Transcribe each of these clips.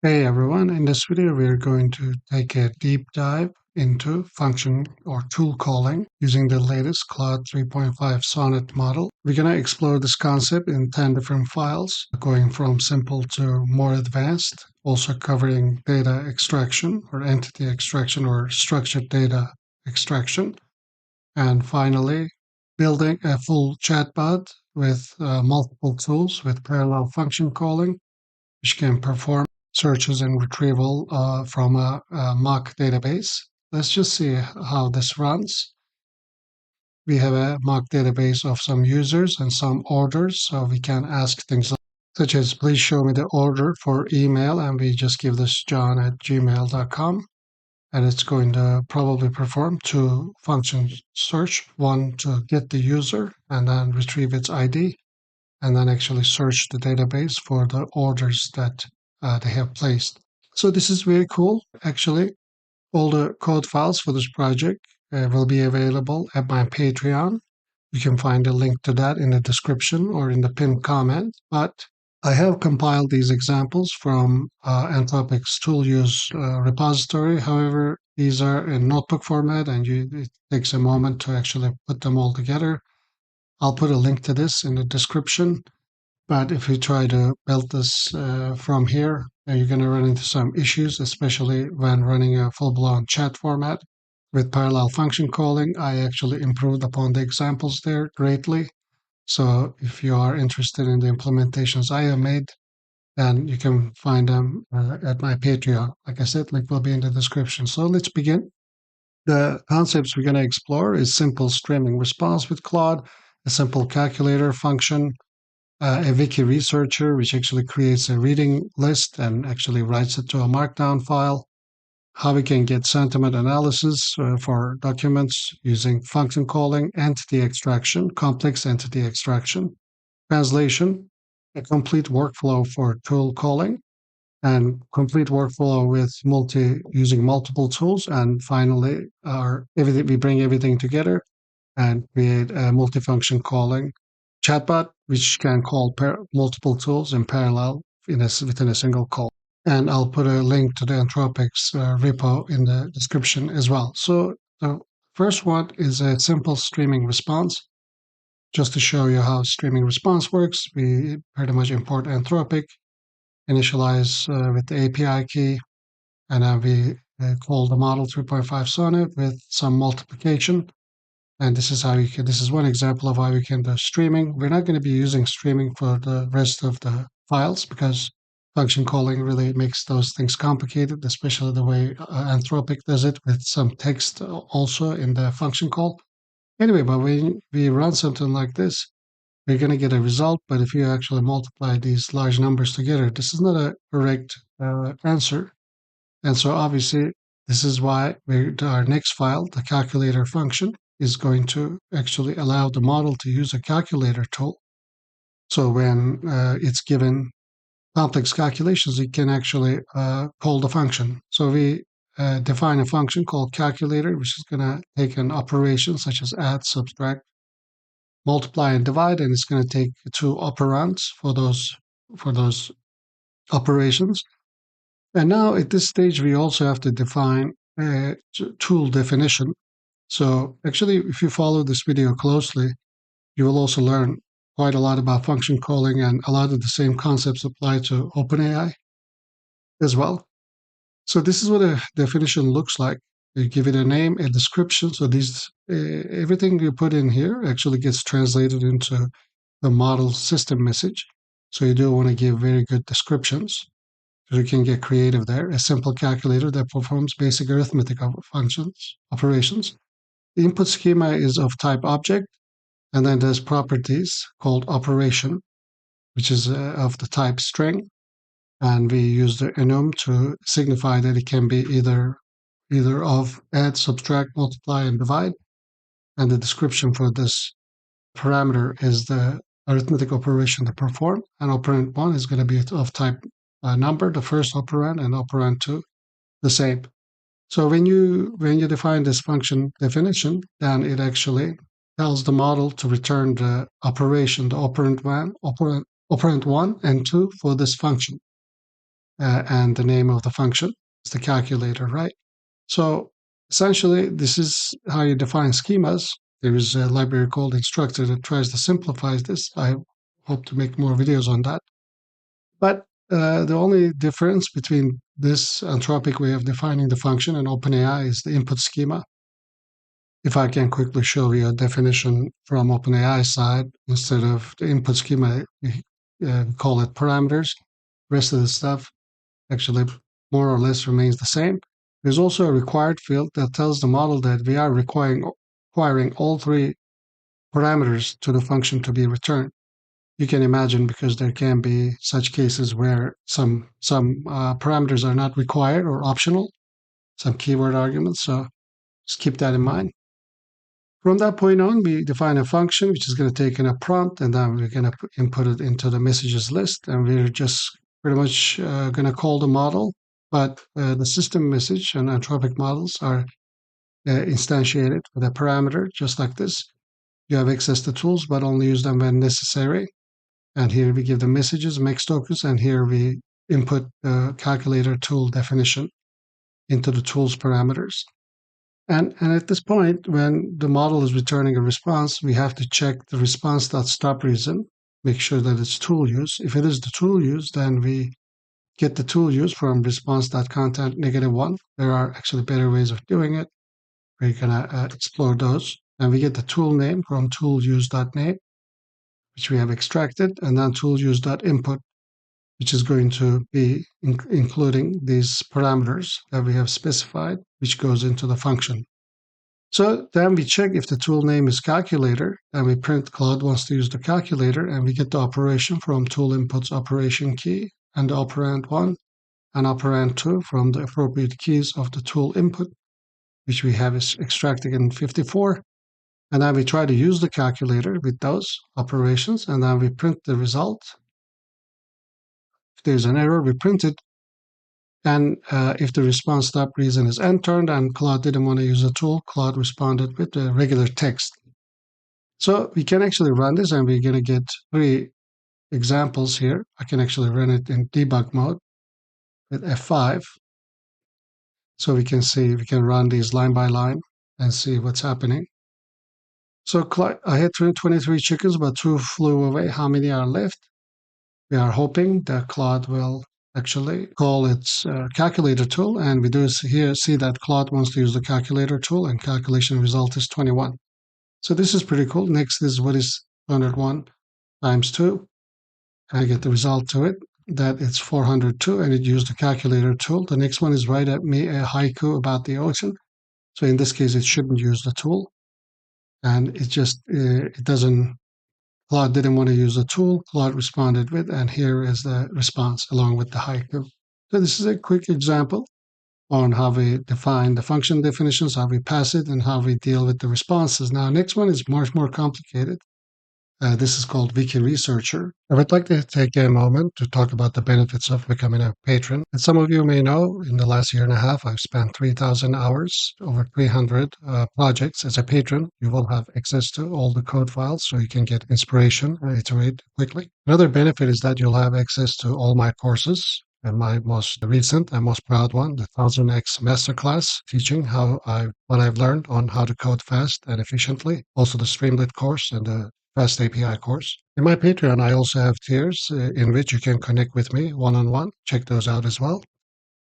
Hey everyone, in this video we are going to take a deep dive into function or tool calling using the latest Claude 3.5 Sonnet model. We're going to explore this concept in 10 different files, going from simple to more advanced, also covering data extraction or entity extraction or structured data extraction, and finally building a full chatbot with multiple tools with parallel function calling which can perform searches and retrieval from a mock database. Let's just see how this runs. We have a mock database of some users and some orders, so we can ask things such as, please show me the order for email, and we just give this john@gmail.com, and it's going to probably perform two function search, one to get the user and then retrieve its ID, and then actually search the database for the orders that they have placed. So this is very cool. Actually, all the code files for this project will be available at my Patreon. You can find a link to that in the description or in the pinned comment. But I have compiled these examples from Anthropic's tool use repository. However, these are in notebook format and it takes a moment to actually put them all together. I'll put a link to this in the description. But if you try to build this from here, you're going to run into some issues, especially when running a full-blown chat format. With parallel function calling, I actually improved upon the examples there greatly. So if you are interested in the implementations I have made, then you can find them at my Patreon. Like I said, link will be in the description. So let's begin. The concepts we're going to explore is simple streaming response with Claude, a simple calculator function, a Wiki researcher, which actually creates a reading list and actually writes it to a markdown file. How we can get sentiment analysis for documents using function calling, entity extraction, complex entity extraction, translation, a complete workflow for tool calling, and complete workflow with using multiple tools. And finally, we bring everything together and create a multifunction calling chatbot, which can call multiple tools in parallel within a single call. And I'll put a link to the Anthropic's repo in the description as well. So the first one is a simple streaming response. Just to show you how streaming response works, we pretty much import Anthropic, initialize with the API key, and then we call the model 3.5 Sonnet with some multiplication. And this is this is one example of how you can do streaming. We're not going to be using streaming for the rest of the files because function calling really makes those things complicated, especially the way Anthropic does it with some text also in the function call. Anyway, but when we run something like this, we're going to get a result. But if you actually multiply these large numbers together, this is not a correct answer. And so obviously, this is why our next file, the calculator function, is going to actually allow the model to use a calculator tool. So when it's given complex calculations, it can actually call the function. So we define a function called calculator, which is going to take an operation such as add, subtract, multiply, and divide, and it's going to take two operands for those operations. And now at this stage, we also have to define a tool definition. So actually, if you follow this video closely, you will also learn quite a lot about function calling, and a lot of the same concepts apply to OpenAI as well. So this is what a definition looks like. You give it a name, a description. So everything you put in here actually gets translated into the model system message. So you do want to give very good descriptions. You can get creative there. A simple calculator that performs basic arithmetic operations. The input schema is of type object, and then there's properties called operation, which is of the type string. And we use the enum to signify that it can be either of add, subtract, multiply, and divide. And the description for this parameter is the arithmetic operation to perform. And operand 1 is going to be of type number, the first operand, and operand 2 the same. So when you define this function definition, then it actually tells the model to return the operation, the operand 1 and 2 for this function. and the name of the function is the calculator, right? So essentially, this is how you define schemas. There is a library called Instructor that tries to simplify this. I hope to make more videos on that. But the only difference between this anthropic way of defining the function and OpenAI is the input schema. If I can quickly show you a definition from OpenAI side, instead of the input schema, we call it parameters. The rest of the stuff actually more or less remains the same. There's also a required field that tells the model that we are requiring all three parameters to the function to be returned. You can imagine, because there can be such cases where some parameters are not required or optional, some keyword arguments. So just keep that in mind. From that point on, we define a function which is going to take in a prompt, and then we're going to input it into the messages list, and we're just pretty much going to call the model. But the system message and anthropic models are instantiated with a parameter, just like this. You have access to tools, but only use them when necessary. And here we give the messages, make tokens, and here we input the calculator tool definition into the tools parameters. And at this point, when the model is returning a response, we have to check the response.stop reason, make sure that it's tool use. If it is the tool use, then we get the tool use from response.content -1. There are actually better ways of doing it. We're going to explore those. And we get the tool name from tooluse.name, which we have extracted, and then tooluse.input, which is going to be including these parameters that we have specified, which goes into the function. So then we check if the tool name is calculator, and we print Claude wants to use the calculator, and we get the operation from tool inputs operation key and the operand 1 and operand 2 from the appropriate keys of the tool input, which we have extracted in 54. And then we try to use the calculator with those operations, and then we print the result. If there's an error, we print it. And if the response stop reason is entered and Claude didn't want to use a tool, Claude responded with the regular text. So we can actually run this, and we're going to get 3 examples here. I can actually run it in debug mode with F5. So we can see, we can run these line by line and see what's happening. So I had 23 chickens, but 2 flew away. How many are left? We are hoping that Claude will actually call its calculator tool, and we do here see that Claude wants to use the calculator tool, and calculation result is 21. So this is pretty cool. Next is what is 101 times 2. I get the result to it, that it's 402, and it used the calculator tool. The next one is write me a haiku about the ocean. So in this case, it shouldn't use the tool. And it just, it doesn't, Claude didn't want to use the tool. Claude responded with, and here is the response along with the haiku. So this is a quick example on how we define the function definitions, how we pass it, and how we deal with the responses. Now, next one is much more complicated. This is called Wiki Researcher. I would like to take a moment to talk about the benefits of becoming a patron. As some of you may know, in the last year and a half, I've spent 3,000 hours, over 300 projects. As a patron, you will have access to all the code files, so you can get inspiration and iterate quickly. Another benefit is that you'll have access to all my courses, and my most recent and most proud one, the 1000x MasterClass, teaching what I've learned on how to code fast and efficiently. Also the Streamlit course and the Fast API course. In my Patreon, I also have tiers in which you can connect with me one-on-one. Check those out as well.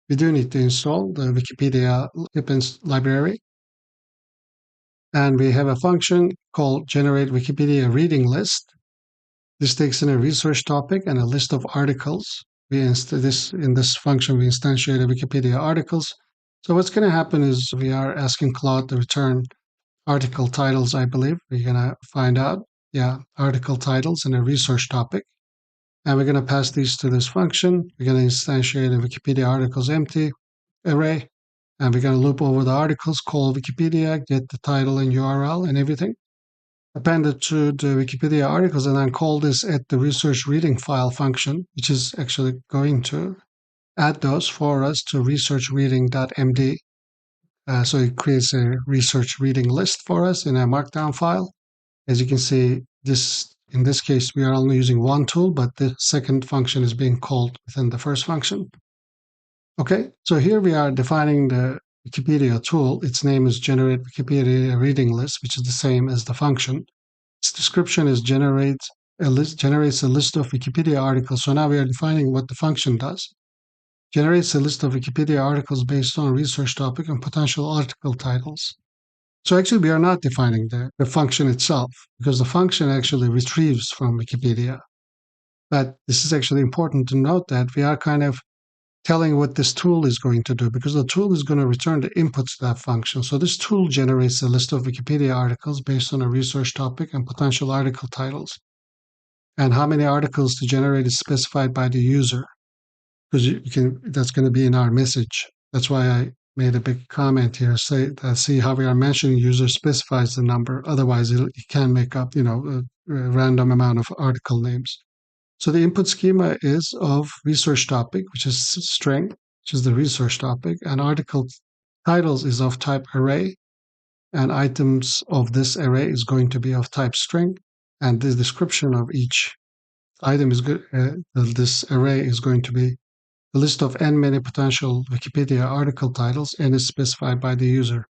We do need to install the Wikipedia Pippins library. And we have a function called generate Wikipedia reading list. This takes in a research topic and a list of articles. In this function, we instantiate Wikipedia articles. So what's going to happen is we are asking Claude to return article titles, I believe. We're going to find out. Yeah, article titles and a research topic. And we're going to pass these to this function. We're going to instantiate a Wikipedia articles empty array. And we're going to loop over the articles, call Wikipedia, get the title and URL and everything. Append it to the Wikipedia articles, and then call this at the research reading file function, which is actually going to add those for us to researchreading.md. So it creates a research reading list for us in a markdown file. As you can see, in this case, we are only using one tool, but the second function is being called within the first function. Okay, so here we are defining the Wikipedia tool. Its name is generate Wikipedia reading list, which is the same as the function. Its description is generates a list of Wikipedia articles. So now we are defining what the function does. Generates a list of Wikipedia articles based on research topic and potential article titles. So actually we are not defining the function itself because the function actually retrieves from Wikipedia. But this is actually important to note that we are kind of telling what this tool is going to do because the tool is going to return the inputs to that function. So this tool generates a list of Wikipedia articles based on a research topic and potential article titles. And how many articles to generate is specified by the user because that's going to be in our message. That's why I made a big comment here. See how we are mentioning user specifies the number. Otherwise, it can make up, a random amount of article names. So the input schema is of research topic, which is string, which is the research topic, and article titles is of type array, and items of this array is going to be of type string, and the description of each item is good. This array is going to be the list of n many potential Wikipedia article titles, and is specified by the user.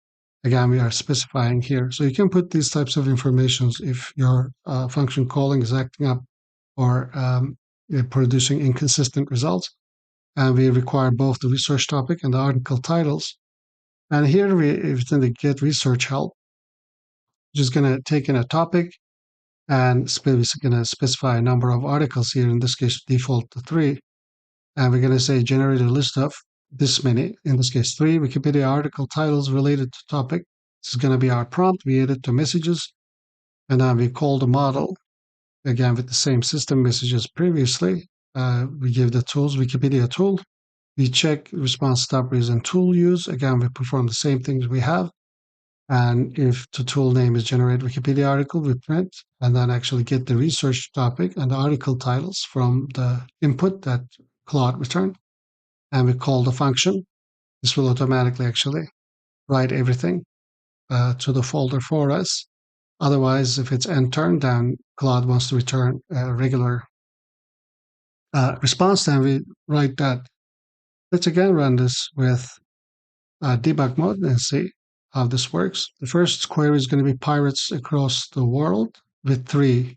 Again, we are specifying here. So you can put these types of informations if your function calling is acting up or producing inconsistent results. And we require both the research topic and the article titles. And here within the get research help, just going to take in a topic and going to specify a number of articles here. In this case, default to 3. And we're going to say generate a list of this many, in this case 3 Wikipedia article titles related to topic. This is going to be our prompt. We edit to messages, and then we call the model again with the same system message as previously. We give the tools Wikipedia tool. We check response stop reason tool use. Again, we perform the same things we have. And if the tool name is generate Wikipedia article, we print and then actually get the research topic and the article titles from the input that Claude returned. And we call the function. This will automatically actually write everything to the folder for us. Otherwise, if it's unturned, then Claude wants to return a regular response, then we write that. Let's again run this with debug mode and see how this works. The first query is going to be pirates across the world with 3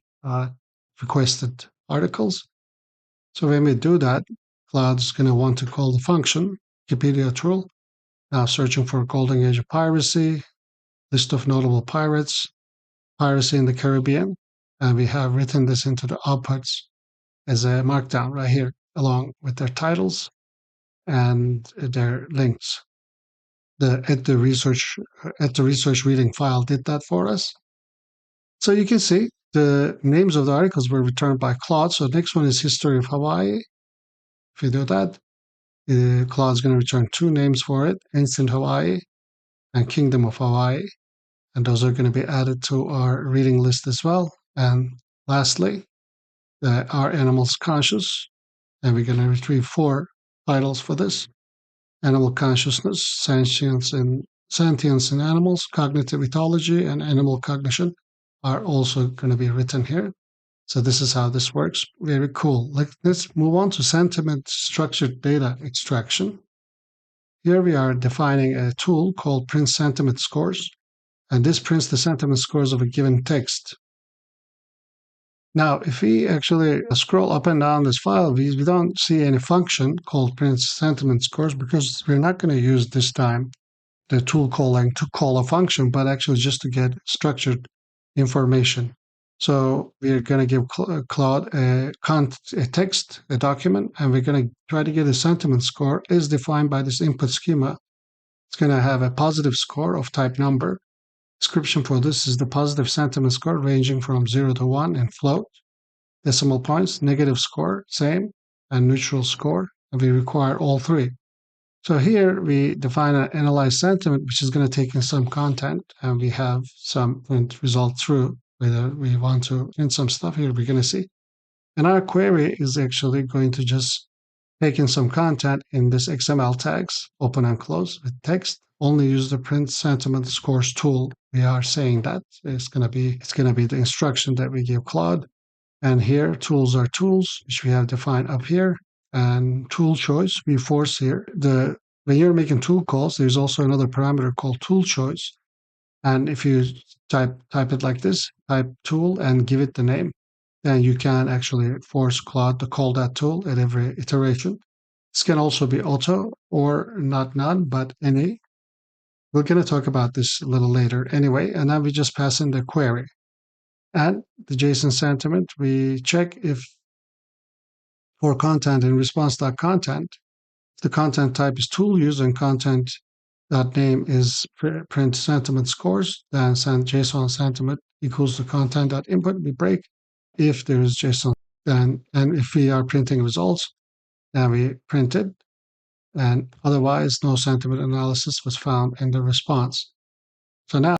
requested articles. So when we do that, Claude's going to want to call the function Wikipedia tool. Now searching for golden age of piracy, list of notable pirates, piracy in the Caribbean, and we have written this into the outputs as a markdown right here, along with their titles and their links. At the research reading file did that for us. So you can see the names of the articles were returned by Claude. So the next one is History of Hawaii. If we do that, Claude's going to return 2 names for it, Ancient Hawaii and Kingdom of Hawaii. And those are going to be added to our reading list as well. And lastly, are animals conscious? And we're going to retrieve 4 titles for this. Animal consciousness, sentience in animals, cognitive ethology, and animal cognition are also going to be written here. So this is how this works. Very cool. Let's move on to sentiment structured data extraction. Here we are defining a tool called print sentiment scores, and this prints the sentiment scores of a given text. Now, if we actually scroll up and down this file, we don't see any function called print sentiment scores because we're not going to use this time the tool calling to call a function, but actually just to get structured information. So we're going to give Claude a text, a document, and we're going to try to get a sentiment score as defined by this input schema. It's going to have a positive score of type number. Description for this is the positive sentiment score ranging from 0 to 1 in float, decimal points, negative score, same, and neutral score. And we require all 3. So here we define an analyze sentiment, which is going to take in some content, and we have some print result through. Whether we want to print some stuff here, we're going to see. And our query is actually going to just take in some content in this XML tags, open and close with text. Only use the print sentiment scores tool. We are saying that it's going to be the instruction that we give Claude. And here tools are tools, which we have defined up here. and tool choice, we force here. When you're making tool calls, there's also another parameter called tool choice. And if you type it like this, type tool and give it the name, then you can actually force Claude to call that tool at every iteration. This can also be auto or not none, but any. We're going to talk about this a little later anyway, and then we just pass in the query. And the JSON sentiment, we check if for content in response.content, the content type is tool use and content name is print sentiment scores, then JSON sentiment equals the content input. We break if there is JSON, and if we are printing results, then we print it, and otherwise no sentiment analysis was found in the response. So now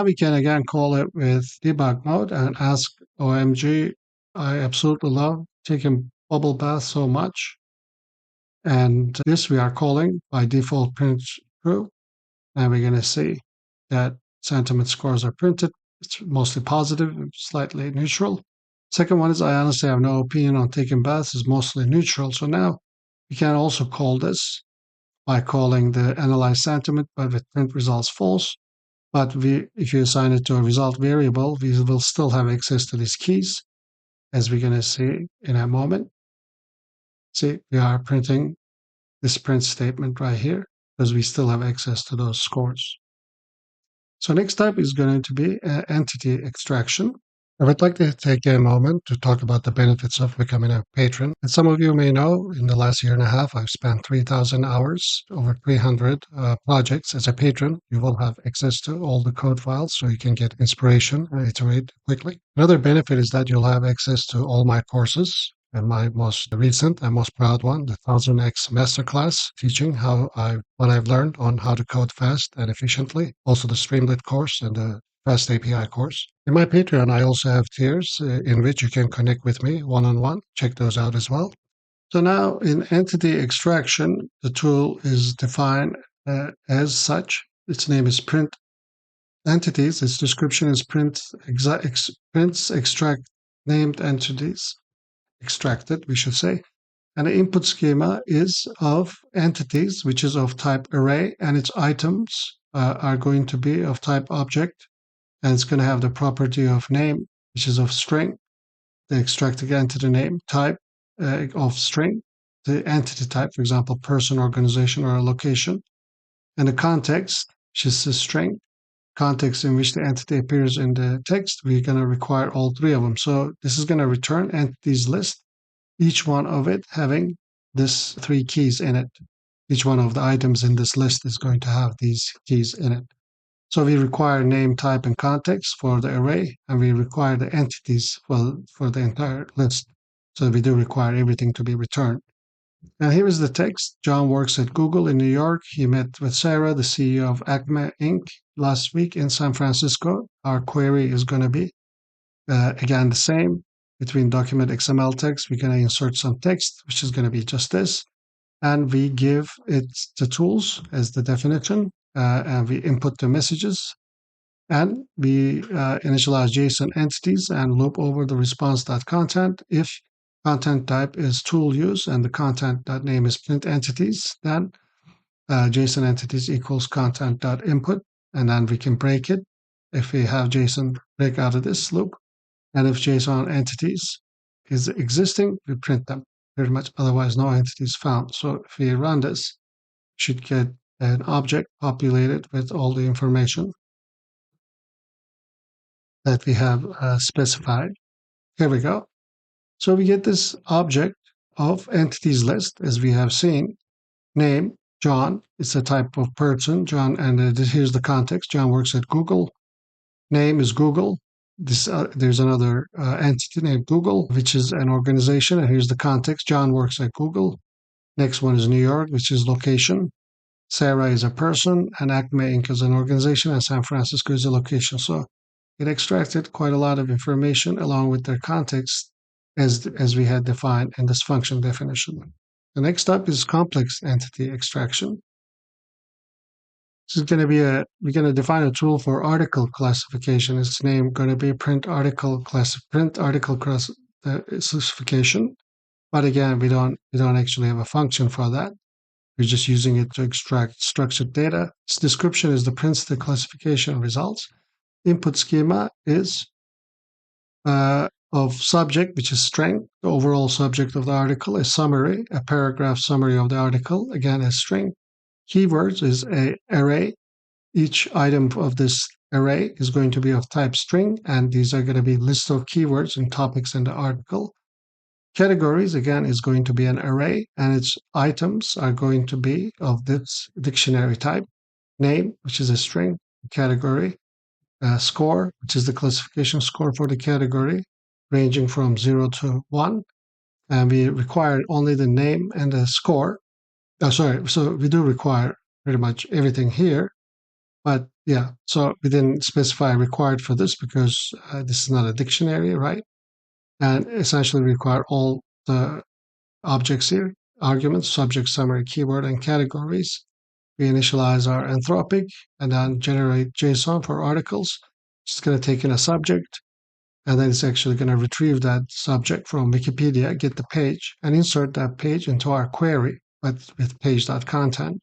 we can again call it with debug mode and ask OMG, I absolutely love taking bubble bath so much. And this we are calling by default print true. And we're going to see that sentiment scores are printed. It's mostly positive, slightly neutral. Second one is I honestly have no opinion on taking baths is mostly neutral. So now we can also call this by calling the analyze sentiment, but with print results false. But if you assign it to a result variable, we will still have access to these keys, as we're going to see in a moment. See, we are printing this print statement right here because we still have access to those scores. So next step is going to be entity extraction. I would like to take a moment to talk about the benefits of becoming a patron. As some of you may know, in the last year and a half, I've spent 3,000 hours, over 300 projects as a patron. You will have access to all the code files so you can get inspiration and iterate quickly. Another benefit is that you'll have access to all my courses. And my most recent and most proud one, the 1000x MasterClass, teaching what I've learned on how to code fast and efficiently. Also the Streamlit course and the Fast API course. In my Patreon, I also have tiers in which you can connect with me one-on-one. Check those out as well. So now in entity extraction, the tool is defined as such. Its name is print entities. Its description is prints extract named entities. Extracted, we should say. And the input schema is of entities, which is of type array, and its items are going to be of type object. And it's going to have the property of name, which is of string, the extracted entity name, type of string, the entity type, for example, person, organization, or a location, and the context, which is the string, context in which the entity appears in the text. We're going to require all three of them. So this is going to return entities list, each one of it having this three keys in it. Each one of the items in this list is going to have these keys in it. So we require name, type, and context for the array, and we require the entities for the entire list. So we do require everything to be returned. And here is the text. John works at Google in New York. He met with Sarah, the CEO of Acme Inc., last week in San Francisco. Our query is going to be, again, the same. Between document XML text, we're going to insert some text, which is going to be just this. And we give it the tools as the definition. And we input the messages, and we initialize JSON entities and loop over the response.content. If content type is tool use and the content.name is print entities, then JSON entities equals content.input, and then we can break it if we have JSON break out of this loop. And if JSON entities is existing, we print them pretty much, otherwise no entities found. So if we run this, we should get an object populated with all the information that we have specified. Here we go. So we get this object of entities list, as we have seen. Name, John, it's a type of person, John, and here's the context. John works at Google. Name is Google. There's another entity named Google, which is an organization, and here's the context. John works at Google. Next one is New York, which is location. Sarah is a person, and Acme Inc. is an organization, and San Francisco is a location. So it extracted quite a lot of information along with their context as we had defined in this function definition. The next step is complex entity extraction. This is going to be we're going to define a tool for article classification. Its name going to be print article classification. But again, we don't actually have a function for that. We're just using it to extract structured data. Its description is the Princeton classification results. Input schema is of subject, which is string, the overall subject of the article, a summary, a paragraph summary of the article, again, a string. Keywords is a array. Each item of this array is going to be of type string, and these are going to be list of keywords and topics in the article. Categories, again, is going to be an array, and its items are going to be of this dictionary type. Name, which is a string, category, score, which is the classification score for the category, ranging from 0 to 1. And we require only the name and the score. So we do require pretty much everything here. But yeah, so we didn't specify required for this because this is not a dictionary, right? And essentially require all the objects here, arguments, subject, summary, keyword, and categories. We initialize our Anthropic and then generate JSON for articles. It's going to take in a subject, and then it's actually going to retrieve that subject from Wikipedia, get the page, and insert that page into our query with page.content.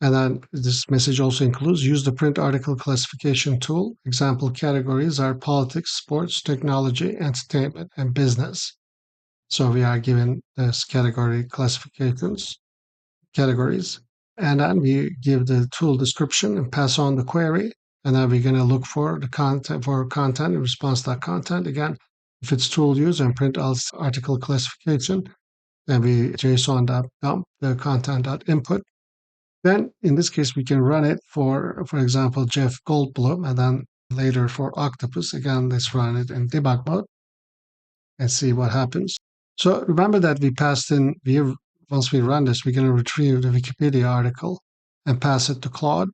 And then this message also includes use the print article classification tool. Example categories are politics, sports, technology, entertainment, and business. So we are given this category classifications, categories, and then we give the tool description and pass on the query. And then we're going to look for the content in response.content. Again, if it's tool use and print article classification, then we JSON.dump the content.input. Then in this case, we can run it for example, Jeff Goldblum, and then later for Octopus. Again, let's run it in debug mode and see what happens. So remember that we passed in, once we run this, we're going to retrieve the Wikipedia article and pass it to Claude.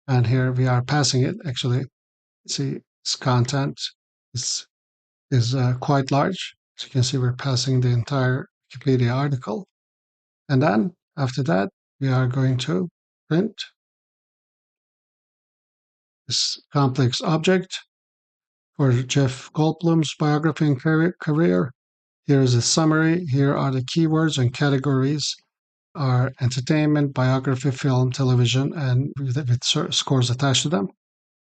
And here we are passing it. Actually, see, its content is quite large. As you can see, we're passing the entire Wikipedia article. And then after that, we are going to print this complex object for Jeff Goldblum's biography and career. Here is a summary. Here are the keywords and categories are entertainment, biography, film, television, and with scores attached to them.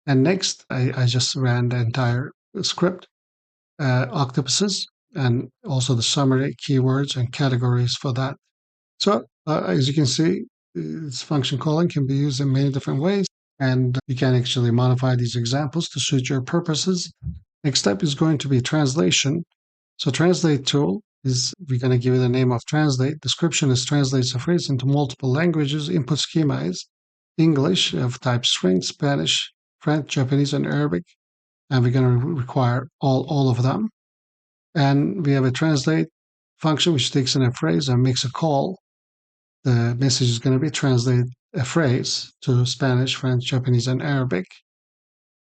And next, I just ran the entire script, octopuses, and also the summary, keywords, and categories for that. So as you can see, this function calling can be used in many different ways, and you can actually modify these examples to suit your purposes. Next step is going to be translation. So translate tool is, we're going to give it the name of translate. Description is translates a phrase into multiple languages. Input schema is English of type string, Spanish, French, Japanese, and Arabic. And we're going to require all of them. And we have a translate function which takes in a phrase and makes a call. The message is going to be translate a phrase to Spanish, French, Japanese, and Arabic.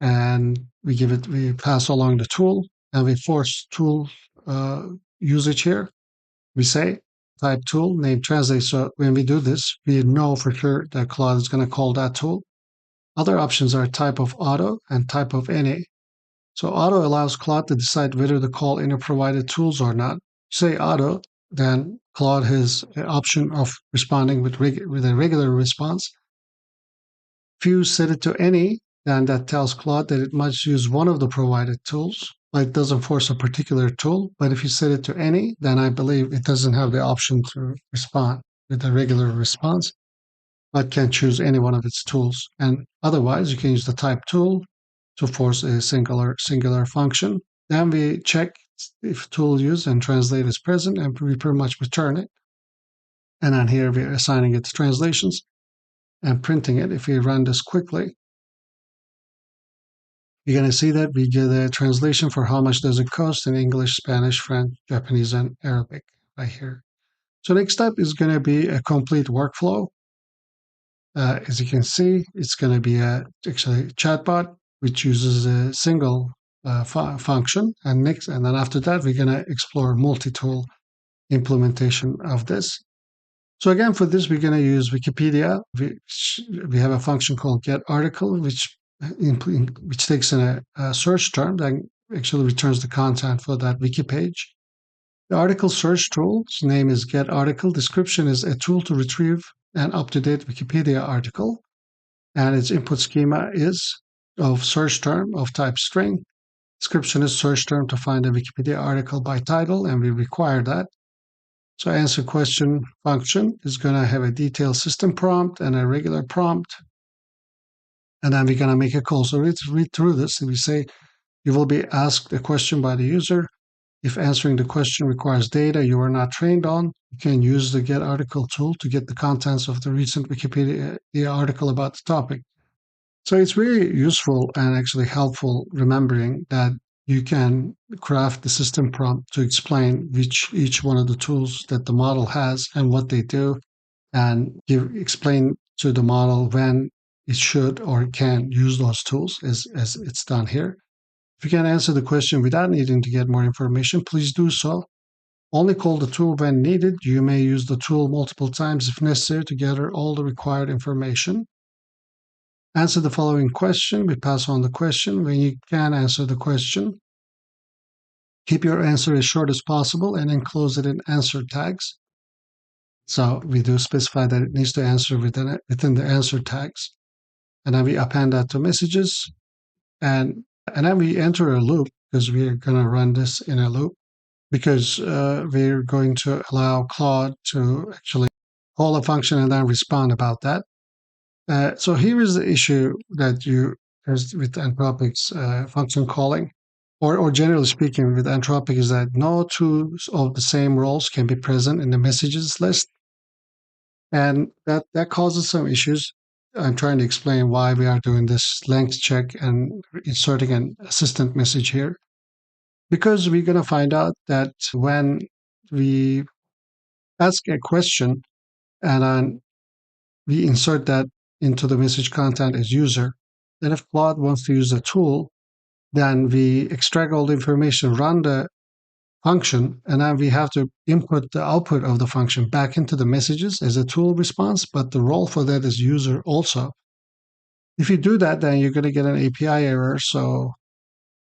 And we pass along the tool, and we force tool usage here. We say type tool, name translate. So when we do this, we know for sure that Claude is going to call that tool. Other options are type of auto and type of any. So auto allows Claude to decide whether to call any provided tools or not. Say auto, then Claude has an option of responding with a regular response. If you set it to any, then that tells Claude that it must use one of the provided tools, but it doesn't force a particular tool. But if you set it to any, then I believe it doesn't have the option to respond with a regular response, but can choose any one of its tools. And otherwise, you can use the type tool to force a singular function. Then we check if tool use and translate is present, and we pretty much return it. And then here we're assigning it to translations and printing it. If we run this quickly, you're going to see that we get a translation for how much does it cost in English, Spanish, French, Japanese, and Arabic right here. So next step is going to be a complete workflow. As you can see, it's going to be actually a chatbot, which uses a single function. And then after that, we're going to explore multi-tool implementation of this. So again, for this, we're going to use Wikipedia. We have a function called getArticle, which takes in a search term that actually returns the content for that wiki page. The article search tool's name is Get Article. Description is a tool to retrieve an up-to-date Wikipedia article. And its input schema is of search term of type string. Description is search term to find a Wikipedia article by title, and we require that. So answer question function is going to have a detailed system prompt and a regular prompt. And then we're going to make a call. So let's read through this. And we say, you will be asked a question by the user. If answering the question requires data you are not trained on, you can use the Get Article tool to get the contents of the recent Wikipedia article about the topic. So it's very useful and actually helpful remembering that you can craft the system prompt to explain each one of the tools that the model has and what they do, and explain to the model when it should or can use those tools as it's done here. If you can answer the question without needing to get more information, please do so. Only call the tool when needed. You may use the tool multiple times if necessary to gather all the required information. Answer the following question. We pass on the question. When you can answer the question, keep your answer as short as possible and enclose it in answer tags. So we do specify that it needs to answer within the answer tags. And then we append that to messages. And then we enter a loop, because we're going to run this in a loop, because we're going to allow Claude to actually call a function and then respond about that. So here is the issue that with Anthropic's function calling, or generally speaking with Anthropic, is that no two of the same roles can be present in the messages list. And that causes some issues. I'm trying to explain why we are doing this length check and inserting an assistant message here. Because we're going to find out that when we ask a question and then we insert that into the message content as user, then if Claude wants to use the tool, then we extract all the information, run the function, and then we have to input the output of the function back into the messages as a tool response, but the role for that is user also. If you do that, then you're going to get an API error. So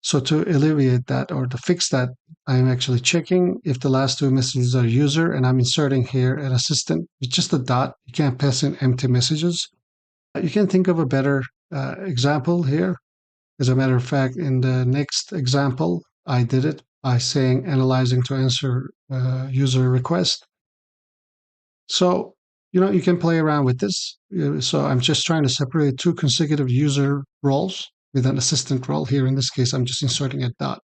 to alleviate that or to fix that, I'm actually checking if the last two messages are user, and I'm inserting here an assistant with just a dot. You can't pass in empty messages. You can think of a better example here. As a matter of fact, in the next example, I did it by saying analyzing to answer user request. So, you can play around with this. So I'm just trying to separate two consecutive user roles with an assistant role. Here in this case, I'm just inserting a dot.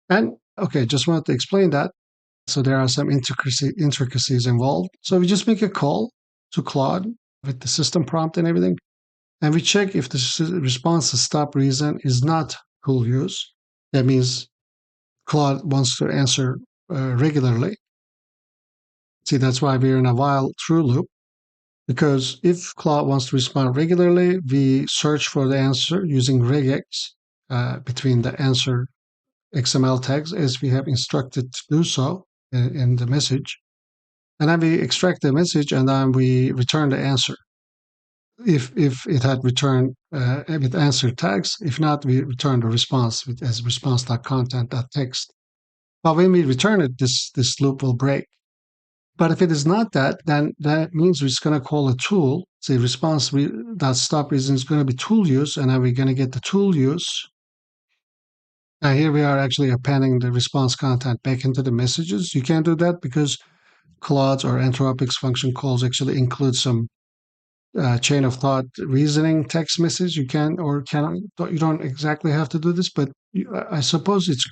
And okay, just wanted to explain that. So there are some intricacies involved. So we just make a call to Claude with the system prompt and everything. And we check if the response to stop reason is not tool use. That means Claude wants to answer regularly. See, that's why we're in a while true loop. Because if Claude wants to respond regularly, we search for the answer using regex between the answer XML tags as we have instructed to do so in the message. And then we extract the message and then we return the answer. If it had returned with answer tags, if not, we return the response as response.content.text. But when we return it, this loop will break. But if it is not that, then that means we're just going to call a tool. Say response.stop reason is going to be tool use, and then we're going to get the tool use. Now here we are actually appending the response content back into the messages. You can't do that because Claude's or Anthropic's function calls actually include some chain of thought reasoning text message. You can or cannot. You don't exactly have to do this, but I suppose it's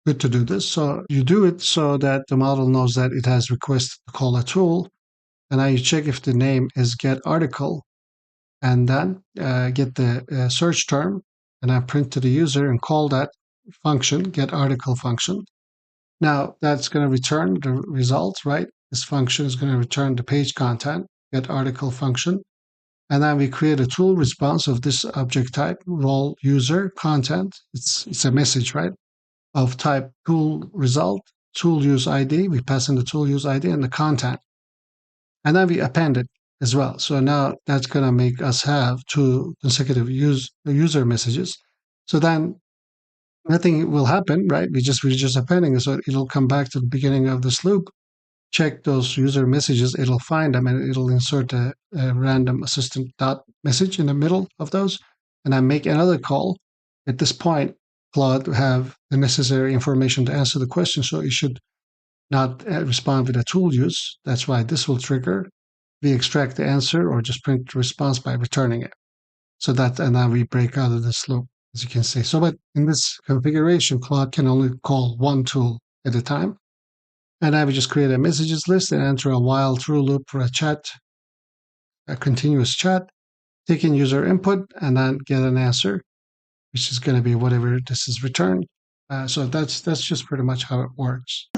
good to do this. So you do it so that the model knows that it has requested to call a tool, and now you check if the name is get article, and then get the search term, and I print to the user and call that function, get article function. Now that's going to return the result, right? This function is going to return the page content, get article function. And then we create a tool response of this object type, role user content. It's a message, right? Of type tool result, tool use ID. We pass in the tool use ID and the content. And then we append it as well. So now that's going to make us have two consecutive user messages. So then nothing will happen, right? We're just appending it, so it'll come back to the beginning of this loop, check those user messages, it'll find them, and it'll insert a random assistant dot message in the middle of those, and I make another call. At this point, Claude have the necessary information to answer the question, so it should not respond with a tool use. That's why this will trigger. We extract the answer or just print the response by returning it. So that, and then we break out of this loop, as you can see. So, but in this configuration, Claude can only call one tool at a time. And I would just create a messages list and enter a while true loop for a chat, a continuous chat, take in user input, and then get an answer, which is going to be whatever this is returned. So that's just pretty much how it works.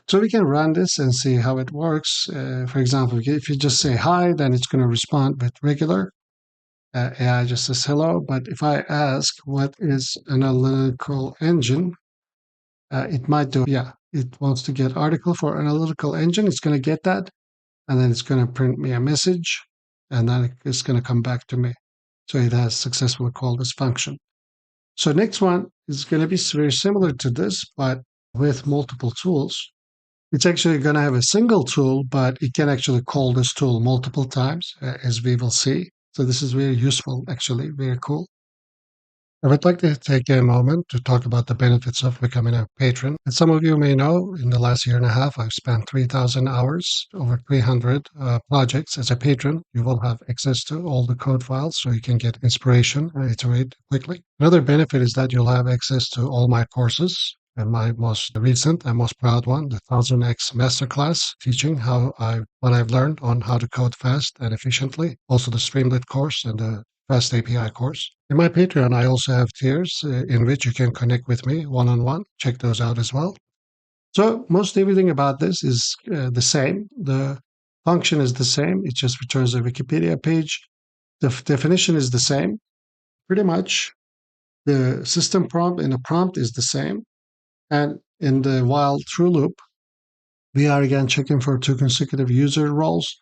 So we can run this and see how it works. For example, if you just say hi, then it's going to respond with regular. AI just says hello. But if I ask what is an analytical engine, it might do, yeah, it wants to get article for analytical engine. It's going to get that. And then it's going to print me a message. And then it's going to come back to me. So it has successfully called this function. So next one is going to be very similar to this, but with multiple tools. It's actually going to have a single tool, but it can actually call this tool multiple times, as we will see. So this is very useful, actually, very cool. I would like to take a moment to talk about the benefits of becoming a patron. As some of you may know, in the last year and a half, I've spent 3,000 hours, over 300 projects as a patron. You will have access to all the code files so you can get inspiration and iterate quickly. Another benefit is that you'll have access to all my courses. And my most recent and most proud one, the 1000x MasterClass, teaching what I've learned on how to code fast and efficiently. Also the Streamlit course and the Fast API course. In my Patreon, I also have tiers in which you can connect with me one-on-one. Check those out as well. So most everything about this is the same. The function is the same. It just returns a Wikipedia page. The definition is the same. Pretty much the system prompt and the prompt is the same. And in the while true loop, we are again checking for 2 consecutive user roles.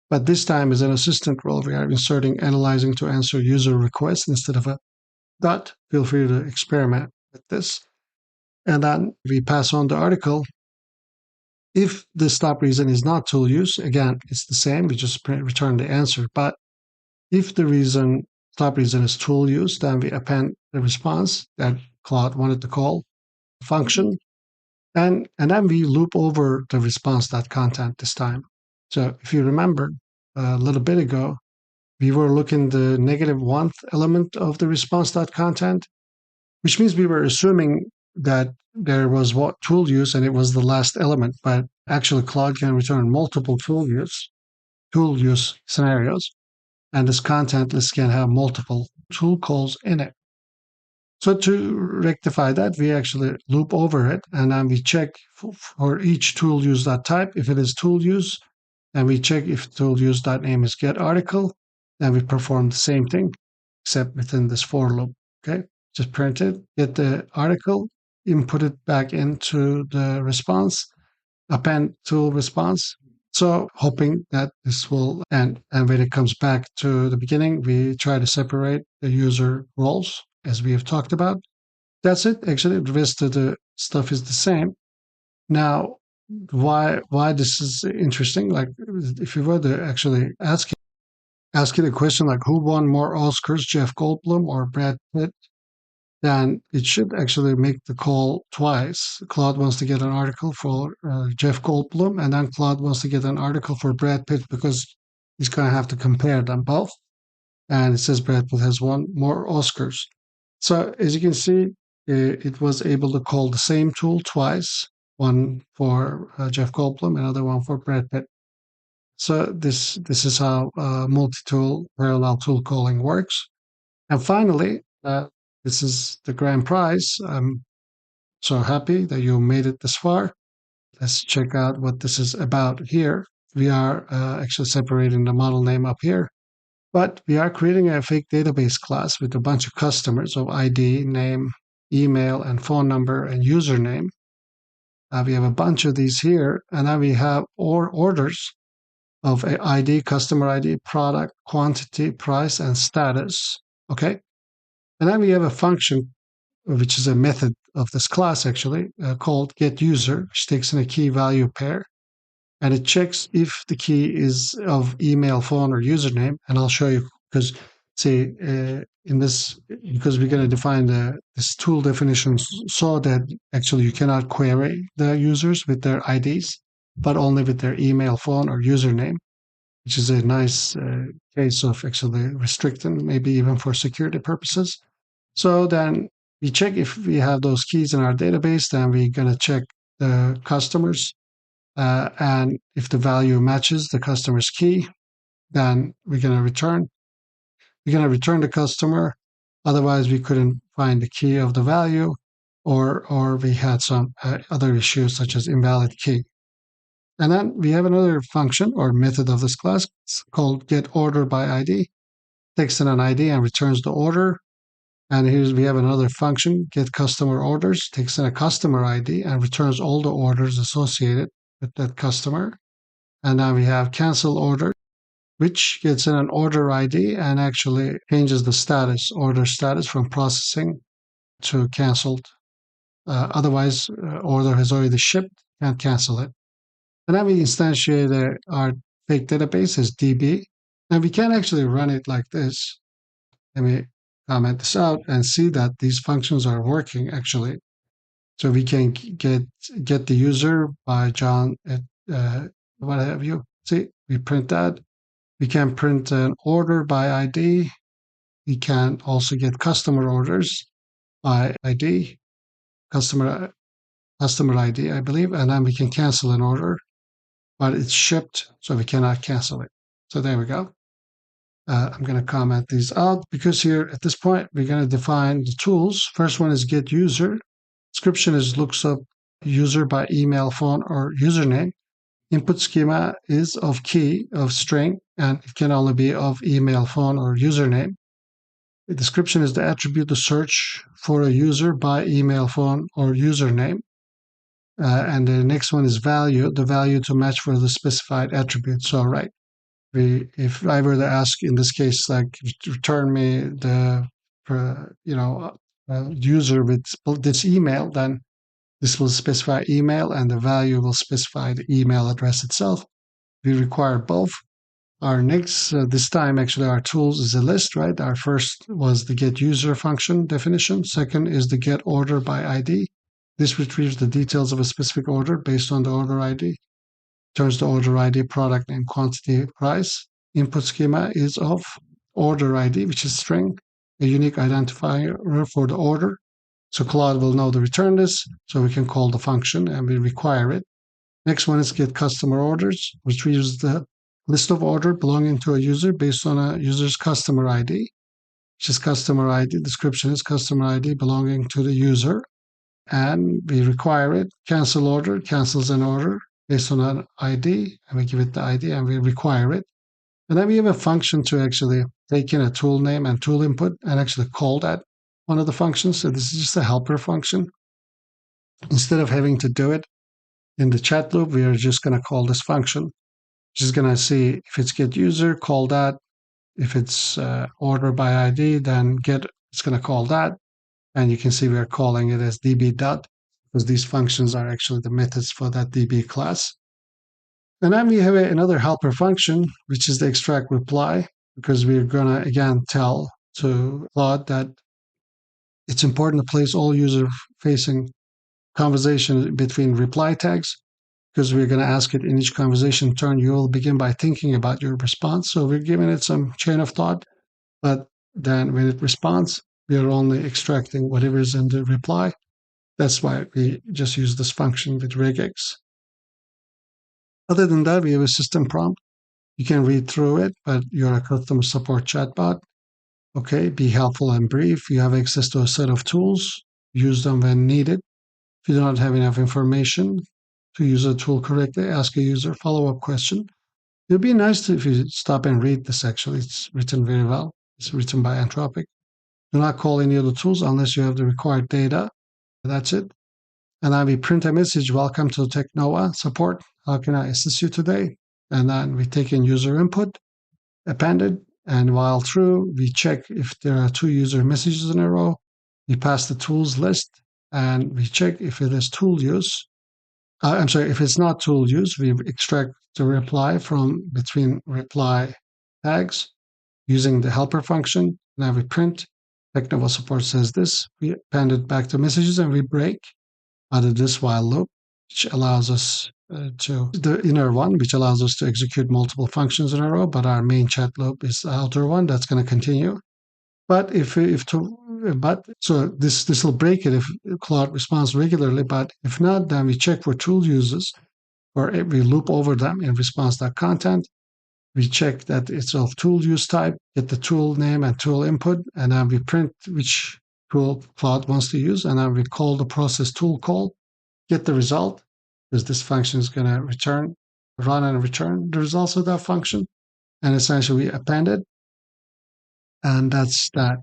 But this time as an assistant role, we are inserting analyzing to answer user requests instead of a dot. Feel free to experiment with this. And then we pass on the article. If the stop reason is not tool use, again, it's the same. We just return the answer. But if the stop reason is tool use, then we append the response that Claude wanted to call function. And then we loop over the response.content this time. So if you remember a little bit ago, we were looking the -1th element of the response.content, which means we were assuming that there was what tool use and it was the last element, but actually Claude can return multiple tool use scenarios, and this content list can have multiple tool calls in it. So to rectify that, we actually loop over it, and then we check for each tool use type if it is tool use, and we check if tool use name is get article, and we perform the same thing, except within this for loop. Okay, just print it, get the article, input it back into the response, append tool response. So hoping that this will end. And when it comes back to the beginning, we try to separate the user roles as we have talked about. That's it. Actually, the rest of the stuff is the same. Now, why this is interesting? Like, if you were to actually ask it a question like, who won more Oscars, Jeff Goldblum or Brad Pitt? Then it should actually make the call twice. Claude wants to get an article for Jeff Goldblum, and then Claude wants to get an article for Brad Pitt because he's going to have to compare them both. And it says Brad Pitt has won more Oscars. So as you can see, it was able to call the same tool twice, one for Jeff Goldblum, another one for Brad Pitt. So this is how multi-tool parallel tool calling works. And finally, this is the grand prize. I'm so happy that you made it this far. Let's check out what this is about here. We are actually separating the model name up here, but we are creating a fake database class with a bunch of customers of ID, name, email, and phone number and username. We have a bunch of these here, and then we have orders of ID, customer ID, product, quantity, price, and status. Okay. And then we have a function, which is a method of this class actually called getUser, which takes in a key value pair, and it checks if the key is of email, phone, or username. And I'll show you because say in this, because we're going to define this tool definition so that actually you cannot query the users with their IDs, but only with their email, phone, or username, which is a nice case of actually restricting, maybe even for security purposes. So then we check if we have those keys in our database, then we're going to check the customers. And if the value matches the customer's key, then we're going to return. We're going to return the customer. Otherwise, we couldn't find the key of the value, or we had some other issues such as invalid key. And then we have another function or method of this class called getOrderById. Takes in an ID and returns the order. And here we have another function, getCustomerOrders. Takes in a customer ID and returns all the orders associated with that customer. And now we have cancelOrder, which gets in an order ID and actually changes the status, order status, from processing to canceled. Otherwise, order has already shipped, can't cancel it. And then we instantiate our fake database as DB. And we can actually run it like this. Let me comment this out and see that these functions are working actually. So we can get the user by John at what have you. See, we print that. We can print an order by ID. We can also get customer orders by ID, customer ID, I believe, and then we can cancel an order, but it's shipped, so we cannot cancel it. So there we go. I'm going to comment these out because here at this point, we're going to define the tools. First one is getUser. Description is looks up user by email, phone, or username. Input schema is of key, of string, and it can only be of email, phone, or username. The description is the attribute to search for a user by email, phone, or username. And the next one is value, the value to match for the specified attribute. So, right, if I were to ask in this case, like return me the user with this email, then this will specify email and the value will specify the email address itself. We require both. Our next, this time actually our tools is a list, right? Our first was the getUser function definition. Second is the getOrderById. This retrieves the details of a specific order based on the order ID. Turns the order ID, product name, quantity, price. Input schema is of order ID, which is string, a unique identifier for the order. So Claude will know to return this, so we can call the function and we require it. Next one is getCustomerOrders, retrieves the list of order belonging to a user based on a user's customer ID, which is customer ID. Description is customer ID belonging to the user. And we require it. Cancel order cancels an order based on an ID, and we give it the ID and we require it. And then we have a function to actually take in a tool name and tool input and actually call that one of the functions. So this is just a helper function. Instead of having to do it in the chat loop, we are just going to call this function, which is going to see if it's getUser, call that. If it's order by ID, then it's going to call that. And you can see we're calling it as db.dot because these functions are actually the methods for that db class. And then we have another helper function, which is the extract reply, because we're going to, again, tell to Claude that it's important to place all user-facing conversation between reply tags, because we're going to ask it in each conversation turn, you will begin by thinking about your response. So we're giving it some chain of thought, but then when it responds, we are only extracting whatever is in the reply. That's why we just use this function with regex. Other than that, we have a system prompt. You can read through it, but you're a customer support chatbot. Okay, be helpful and brief. You have access to a set of tools. Use them when needed. If you do not have enough information to use a tool correctly, ask a user follow-up question. It would be nice if you stop and read this, actually. It's written very well. It's written by Anthropic. Do not call any of the tools unless you have the required data. That's it. And then we print a message, welcome to TechNova support. How can I assist you today? And then we take in user input, append it, and while through, we check if there are two user messages in a row. We pass the tools list, and we check if it is tool use. If it's not tool use, we extract the reply from between reply tags using the helper function. Now we print. Technical support says this. We append it back to messages and we break out of this while loop, which allows us the inner one, which allows us to execute multiple functions in a row. But our main chat loop is the outer one that's going to continue. But so this will break it if Claude responds regularly. But if not, then we check for tool uses, or we loop over them in response.content. We check that it's of tool use type, get the tool name and tool input, and then we print which tool Claude wants to use, and then we call the process tool call, get the result, because this function is going to run and return the results of that function, and essentially we append it, and that's that.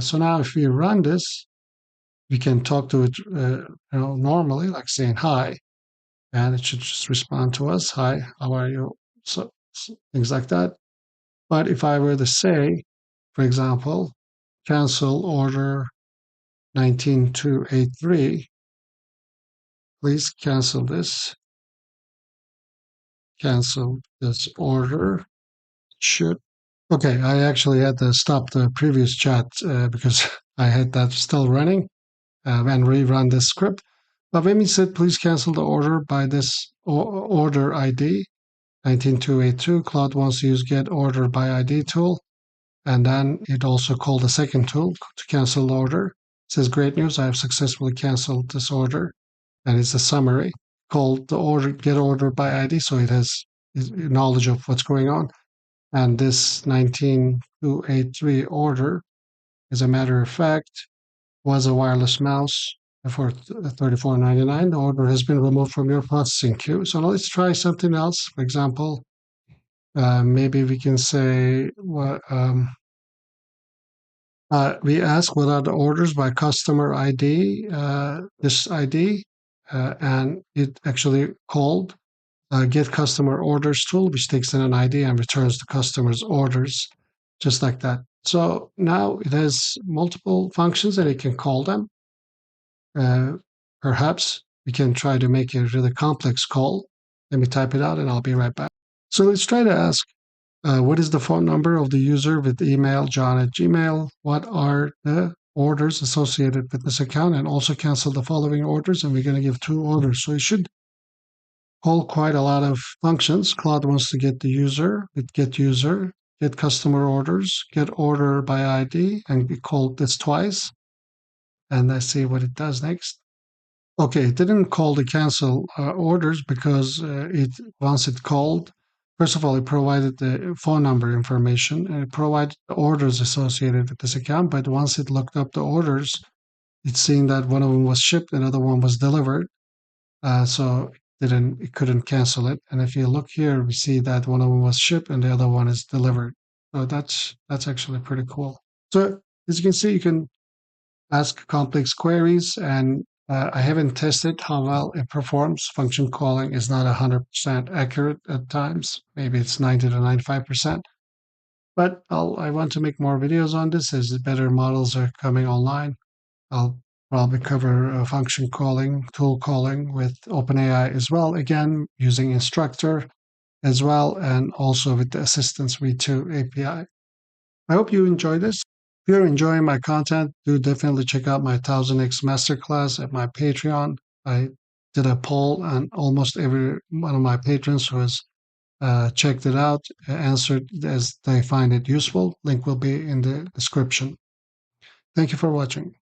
So now if we run this, we can talk to it normally, like saying hi, and it should just respond to us, hi, how are you? So things like that. But if I were to say, for example, cancel order 19283, please cancel this order. Okay, I actually had to stop the previous chat because I had that still running and rerun this script. But when we said please cancel the order by this order ID 19282, Claude wants to use get order by ID tool. And then it also called a second tool to cancel the order. It says, great news, I have successfully canceled this order. And it's a summary called the order, get order by ID, so it has knowledge of what's going on. And this 19283 order, as a matter of fact, was a wireless mouse for $34.99. The order has been removed from your processing queue. So now let's try something else. For example, maybe we can say, we ask what are the orders by customer ID, this ID, and it actually called get customer orders tool, which takes in an ID and returns the customer's orders, just like that. So now it has multiple functions and it can call them. Perhaps we can try to make a really complex call. Let me type it out and I'll be right back. So let's try to ask, what is the phone number of the user with email john@gmail? What are the orders associated with this account? And also cancel the following orders. And we're going to give 2 orders. So it should call quite a lot of functions. Claude wants to get the user with get user, get customer orders, get order by ID, and we called this twice. And let's see what it does next. Okay, it didn't call the cancel orders because once it called, first of all, it provided the phone number information and it provided the orders associated with this account. But once it looked up the orders, it's seen that one of them was shipped, another one was delivered. So it couldn't cancel it. And if you look here, we see that one of them was shipped and the other one is delivered. So that's actually pretty cool. So as you can see, you can ask complex queries, and I haven't tested how well it performs. Function calling is not 100% accurate at times. Maybe it's 90 to 95%. But I want to make more videos on this as the better models are coming online. I'll probably cover function calling, tool calling with OpenAI as well, again, using Instructor as well, and also with the Assistance V2 API. I hope you enjoy this. If you're enjoying my content, do definitely check out my 1000x Masterclass at my Patreon. I did a poll and almost every one of my patrons who has checked it out answered as they find it useful. Link will be in the description. Thank you for watching.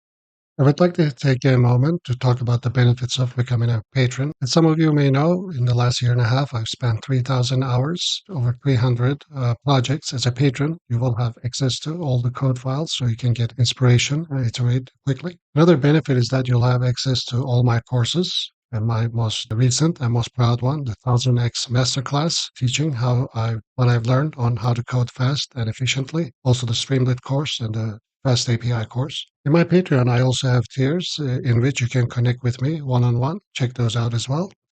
I would like to take a moment to talk about the benefits of becoming a patron. As some of you may know, in the last year and a half, I've spent 3,000 hours, over 300 projects. As a patron, you will have access to all the code files so you can get inspiration and iterate quickly. Another benefit is that you'll have access to all my courses, and my most recent and most proud one, the 1000x Masterclass, teaching what I've learned on how to code fast and efficiently. Also the Streamlit course and the Fast API course. In my Patreon, I also have tiers in which you can connect with me one-on-one. Check those out as well.